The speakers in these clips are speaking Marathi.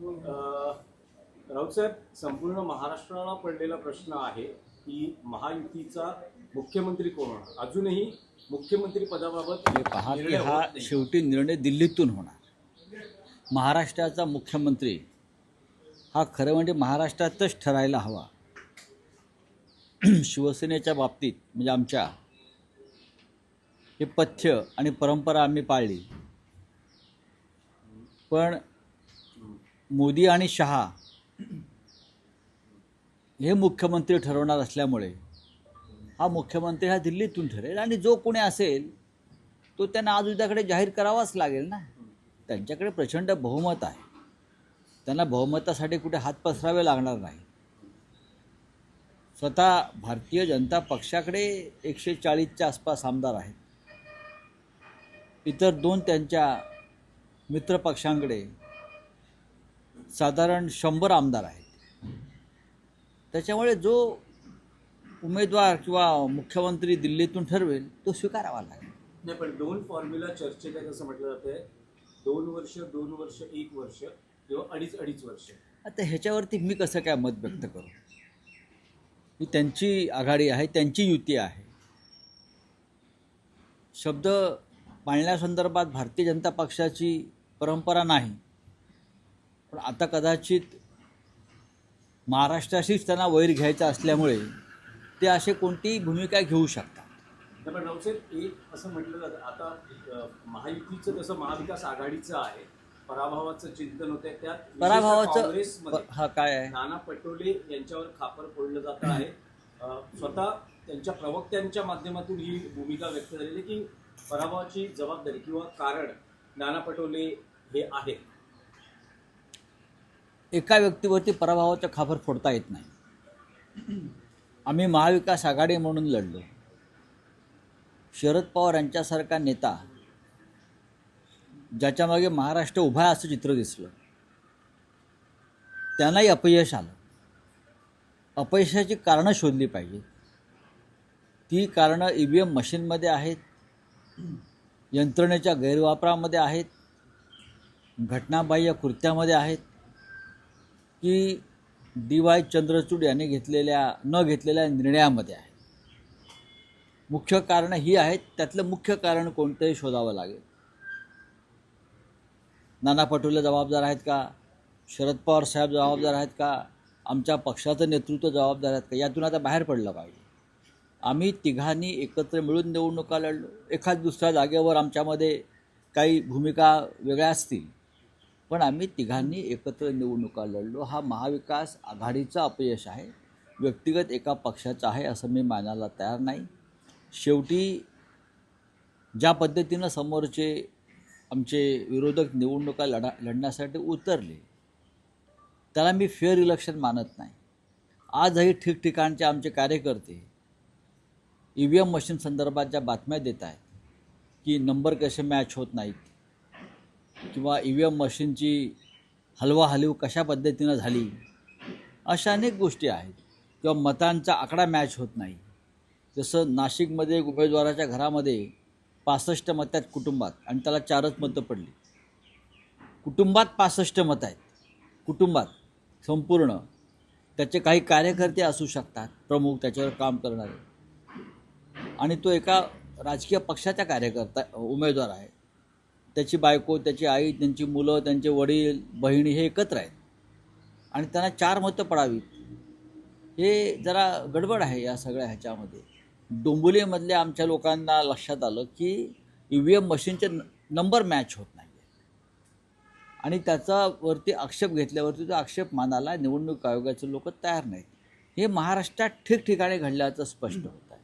राऊत साहेब, संपूर्ण महाराष्ट्राला पडलेला प्रश्न आहे की महायुतीचा मुख्यमंत्री कोण होणार. अजूनही मुख्यमंत्री पदाबाबत पहा की निर्णय हा होत नाही. शेवटी निर्णय दिल्लीतून होणार. महाराष्ट्राचा मुख्यमंत्री हा खरं म्हणजे महाराष्ट्रातच ठरायला हवा. शिवसेनेच्या बाबतीत म्हणजे आमच्या हे पथ्य आणि परंपरा आम्ही पाळली, पण मोदी आणि शहा हे मुख्यमंत्री ठरवणार असल्यामुळे हा मुख्यमंत्री हा दिल्लीतून ठरेल आणि जो कोणी असेल तो त्यांना आज उद्याकडे जाहीर करावाच लागेल ना. त्यांच्याकडे प्रचंड बहुमत आहे, त्यांना बहुमतासाठी कुठे हात पसरावे लागणार नाही. स्वतः भारतीय जनता पक्षाकडे 140च्या आसपास आमदार आहेत. इतर दोन त्यांच्या मित्रपक्षांकडे साधारण 100 आमदार आहेत. त्याच्यामुळे जो उमेदवार किंवा मुख्यमंत्री दिल्लीतून ठरवेल तो स्वीकारावा लागेल. नाही, पण दोन फॉर्म्युला चर्चेत आहे असं म्हटलं जातंय. 2 वर्ष, 2 वर्ष, 1 वर्ष किंवा 2.5 वर्ष. आता ह्याच्यावरती मी कसं काय मत व्यक्त करू. ही त्यांची आघाडी आहे, त्यांची युती आहे. शब्द पाळण्यासंदर्भात भारतीय जनता पक्षाची परंपरा नाही, पण आता कदाचित महाराष्ट्राशीच त्यांना वैर घ्यायचा असल्यामुळे ते असे कोणतीही भूमिका घेऊ शकतात. पण राऊतसाहेब, एक असं म्हटलं जातं आता महायुतीचं जसं महाविकास आघाडीचं आहे, पराभवाचं चिंतन होतंय. त्यात पराभवाचं काँग्रेसमध्ये हा काय आहे, नाना पटोले यांच्यावर खापर फोडलं जात आहे. स्वतः त्यांच्या प्रवक्त्यांच्या माध्यमातून ही भूमिका व्यक्त झालेली आहे की पराभवाची जबाबदारी किंवा कारण नाना पटोले हे आहेत. एका व्यक्तीवरती पराभवाचा खापर फोडता येत नाही. आम्ही महाविकास आघाडी म्हणून लढलो. शरद पवार यांच्यासारखा नेता ज्याच्या मागे महाराष्ट्र उभा आहे असं चित्र दिसलं, त्यांनाही अपयश आलं. अपयशाची कारणं शोधली पाहिजे. ती कारणं EVM मशीनमध्ये आहेत, यंत्रणेच्या गैरवापरामध्ये आहेत, घटनाबाह्य कृत्यामध्ये आहेत, की DY चंद्रचूड यांनी न घेतलेल्या निर्णयामध्ये आहे. मुख्य कारणं ही आहेत. त्यातलं मुख्य कारण कोणतंही शोधावं लागेल. नाना पटोले जबाबदार आहेत का, शरद पवार साहेब जबाबदार आहेत का, आमच्या पक्षाचं नेतृत्व जबाबदार आहेत का, यातून आता बाहेर पडलं पाहिजे. आम्ही तिघांनी एकत्र मिळून निवडणुका लढलो. एखाद दुसऱ्या जागेवर आमच्यामध्ये काही भूमिका वेगळ्या असतील, पण आम्ही तिघांनी एकत्र निवडणुका लढलो. हा महाविकास आघाडीचं अपयश आहे, व्यक्तिगत एका पक्षाचं आहे असं मी मानायला तयार नाही. शेवटी ज्या पद्धतीनं समोरचे आमचे विरोधक निवडणुका लढण्यासाठी उतरले त्याला मी फेअर इलेक्शन मानत नाही. आजही ठिकठिकाणचे आमचे कार्यकर्ते EVM मशीन संदर्भात ज्या बातम्या देत आहेत की नंबर कसे मॅच होत नाहीत किंवा EVM मशीनची हलवाहलव कशा पद्धतीनं झाली, अशा अनेक गोष्टी आहेत. किंवा मतांचा आकडा मॅच होत नाही. जसं नाशिकमध्ये एक उमेदवाराच्या घरामध्ये 65 मतं आहेत कुटुंबात आणि त्याला 4च मतं पडली. कुटुंबात 65 मतं आहेत, कुटुंबात संपूर्ण. त्याचे काही कार्यकर्ते असू शकतात प्रमुख, त्याच्यावर काम करणारे, आणि तो एका राजकीय पक्षाचा उमेदवार आहे. त्याची बायको, त्याची आई, त्यांची मुलं, त्यांचे वडील, बहिणी हे एकत्र आहेत आणि त्यांना 4 मतं पडावीत, हे जरा गडबड आहे या सगळ्या ह्याच्यामध्ये. डोंबिवलीमधल्या आमच्या लोकांना लक्षात आलं की EVM मशीनचे नंबर मॅच होत नाही आणि त्याच्यावरती आक्षेप घेतल्यावरती तो आक्षेप मानायला निवडणूक आयोगाचे लोक तयार नाहीत. हे महाराष्ट्रात ठिकठिकाणी घडल्याचं स्पष्ट होत आहे.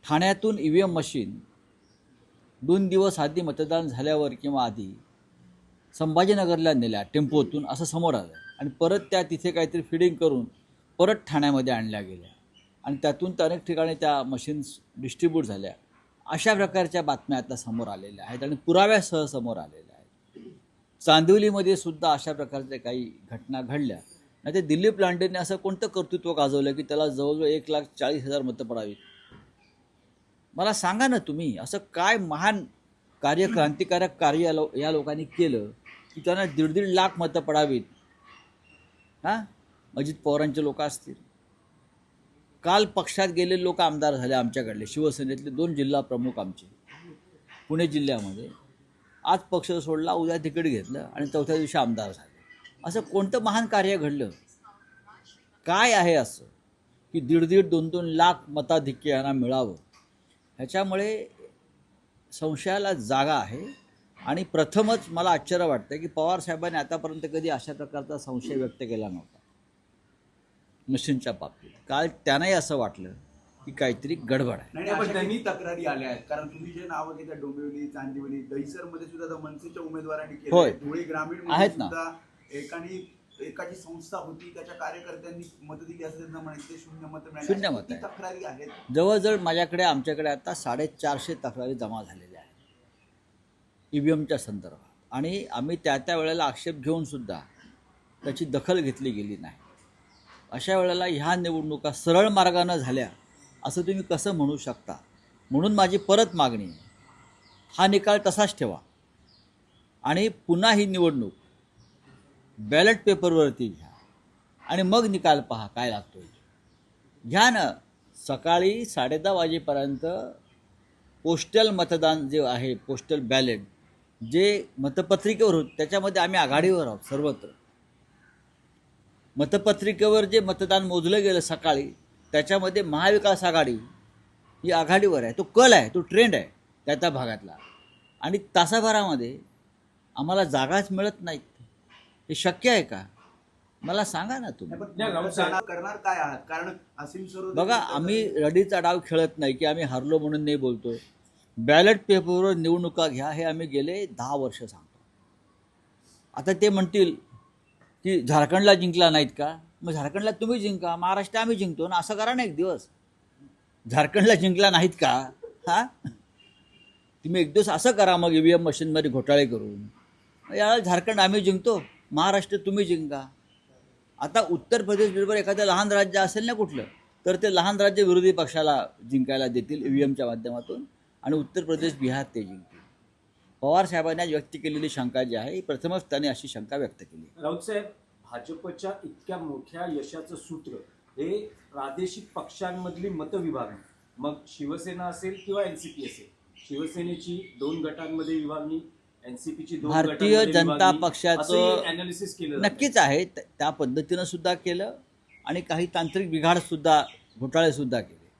ठाण्यातून EVM मशीन 2 दिवस आधी मतदान झाल्यावर किंवा आधी संभाजीनगरला नेल्या टेम्पोतून असं समोर आलं आणि परत त्या तिथे काहीतरी फिडिंग करून परत ठाण्यामध्ये आणल्या गेल्या आणि त्यातून अनेक ठिकाणी त्या मशीन्स डिस्ट्रीब्यूट झाल्या. अशा प्रकारच्या बातम्या आता समोर आलेल्या आहेत आणि पुराव्यासह समोर आलेल्या आहेत. चांदिवलीमध्ये सुद्धा अशा प्रकारच्या काही घटना घडल्या. नाही ते दिलीप लांडेंनी असं कोणतं कर्तृत्व गाजवलं की त्याला जवळजवळ 1,40,000 मतं पडावीत. मला सांगा ना तुम्ही, असं काय महान क्रांतिकारक कार्य या लोकांनी केलं की त्यांना 1.5 लाख मतं पडावीत हां, अजित पवारांचे लोक असतील. काल पक्षात गेलेले लोक आमदार झाले आमच्याकडले, शिवसेनेतले 2 जिल्हा प्रमुख आमचे पुणे जिल्ह्यामध्ये. आज पक्ष सोडला, उद्या तिकीट घेतलं आणि चौथ्या दिवशी आमदार झाले. असं कोणतं महान कार्य घडलं? काय आहे असं की 1.5 2 लाख मताधिक्य यांना मिळावं? ह्याच्यामुळे संशयाला जागा आहे. आणि प्रथमच मला आश्चर्य वाटतं की पवार साहेबांनी आतापर्यंत कधी अशा प्रकारचा संशय व्यक्त केला नव्हता मशीनच्या बाबतीत. काल त्यांनाही असं वाटलं की काहीतरी गडबड आहे. नाही, पण त्यांनी तक्रारी आल्या आहेत. कारण तुम्ही जे नावं घेता, डोंबिवली, चांदिवली, दहिसरमध्ये सुद्धा आता मनसेच्या उमेदवारांनी होय. केले. धुळे ग्रामीण आहेत ना. सुद्धा एकाची संस्था होती, त्याच्या कार्यकर्त्यांनी मत दिली असं त्यांना म्हणायचं, शून्य मत मिळाली. शून्य मत किती आहे. तक्रारी आहेत? जवळजवळ आमच्याकडे आता 450 तक्रारी जमा झालेल्या आहेत EVMच्या संदर्भात. आणि आम्ही त्या वेळेला आक्षेप घेऊनसुद्धा त्याची दखल घेतली गेली नाही. अशा वेळेला ह्या निवडणुका सरळ मार्गानं झाल्या असं तुम्ही कसं म्हणू शकता? म्हणून माझी परत मागणी आहे, हा निकाल तसाच ठेवा आणि पुन्हा ही निवडणूक बॅलेट पेपरवरती घ्या आणि मग निकाल पहा काय लागतो. घ्या ना. सकाळी 10:30 वाजेपर्यंत पोस्टल मतदान जे आहे, पोस्टल बॅलेट जे मतपत्रिकेवर होत, त्याच्यामध्ये आम्ही आघाडीवर आहोत सर्वत्र. मतपत्रिकेवर जे मतदान मोजलं गेलं सकाळी, त्याच्यामध्ये महाविकास आघाडी ही आघाडीवर आहे. तो कल आहे, तो ट्रेंड आहे त्या भागातला. आणि तासाभरामध्ये आम्हाला जागाच मिळत नाहीत. हे शक्य आहे का? मला सांगा ना तुम्ही. करणार काय आहात? कारण असीम सरोदे बघा, आम्ही रडीचा डाव खेळत नाही की आम्ही हरलो म्हणून नाही बोलतोय. बॅलेट पेपरवर निवडणुका घ्या हे आम्ही गेले 10 वर्ष सांगतो. आता ते म्हणतील की झारखंडला जिंकला नाहीत का? मग झारखंडला तुम्ही जिंका, महाराष्ट्र आम्ही जिंकतो ना. असं करा ना एक दिवस. झारखंडला जिंकला नाहीत का? हां, तुम्ही एक दिवस असं करा मग EVM मशीनमध्ये घोटाळे करून. यावेळेला झारखंड आम्ही जिंकतो, महाराष्ट्र तुम्ही जिंका. आता उत्तर प्रदेश बरोबर एखादं लहान राज्य असेल ना कुठलं, तर ते लहान राज्य विरोधी पक्षाला जिंकायला देतील EVMच्या माध्यमातून आणि उत्तर प्रदेश, बिहार ते जिंकतील. पवार साहेबांनी व्यक्त केलेली शंका जी आहे, प्रथमच त्यांनी अशी शंका व्यक्त केली. राऊत साहेब, भाजपच्या इतक्या मोठ्या यशाचं सूत्र हे प्रादेशिक पक्षांमधली मतविभागणी, मग शिवसेना असेल किंवा NCP असेल. शिवसेनेची 2 गटांमध्ये विभागणी, NCPची 2 भारतीय जनता पक्षाचं अनालिसिस केलं नक्कीच आहे. त्या पद्धतीनं सुद्धा केलं आणि काही तांत्रिक बिघाडसुद्धा, घोटाळेसुद्धा केले.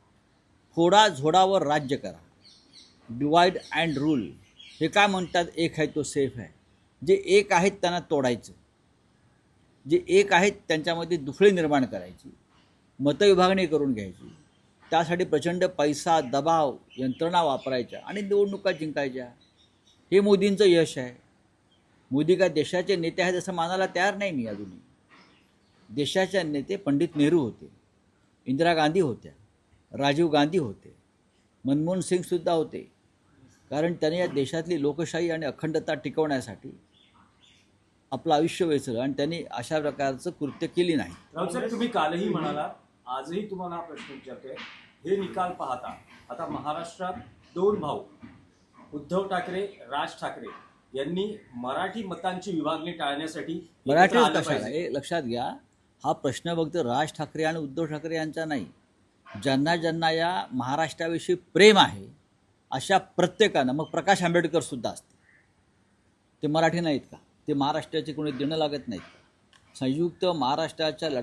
फोडा झोडावर राज्य करा, डिवाइड अँड रूल. हे काय म्हणतात, एक आहे तो सेफ आहे. जे एक आहेत त्यांना तोडायचं, जे एक आहेत त्यांच्यामध्ये दुफळी निर्माण करायची, मतविभागणी करून घ्यायची. त्यासाठी प्रचंड पैसा, दबाव, यंत्रणा वापरायच्या आणि निवडणुका जिंकायच्या. हे मोदींचं यश आहे. मोदी काय देशाचे नेते आहेत असं मानायला तयार नाही मी अजूनही. देशाचे नेते पंडित नेहरू होते, इंदिरा गांधी होत्या, राजीव गांधी होते, मनमोहन सिंगसुद्धा होते. कारण त्यांनी या देशातली लोकशाही आणि अखंडता टिकवण्यासाठी आपलं आयुष्य वेचलं आणि त्यांनी अशा प्रकारचं कृत्य केली नाही. राऊत साहेब, तुम्ही कालही म्हणाला, आजही तुम्हाला हा प्रश्न विचारतोय. हे निकाल पाहता आता महाराष्ट्रात 2 भाऊ उद्धव ठाकरे, राज ठाकरे यांनी मराठी मतांची विभागणी टाळण्यासाठी मराठी एकत्र आलं कशाला? पाहिजे. हे लक्षात घ्या, हा प्रश्न फक्त राज ठाकरे आणि उद्धव ठाकरे यांचा नाही. ज्यांना ज्यांना या महाराष्ट्राविषयी प्रेम आहे अशा प्रत्येकानं, मग प्रकाश आंबेडकर सुद्धा असते, ते मराठी नाहीत का? ते महाराष्ट्राचे कोणी देणं लागत नाहीत. संयुक्त महाराष्ट्राच्या लढा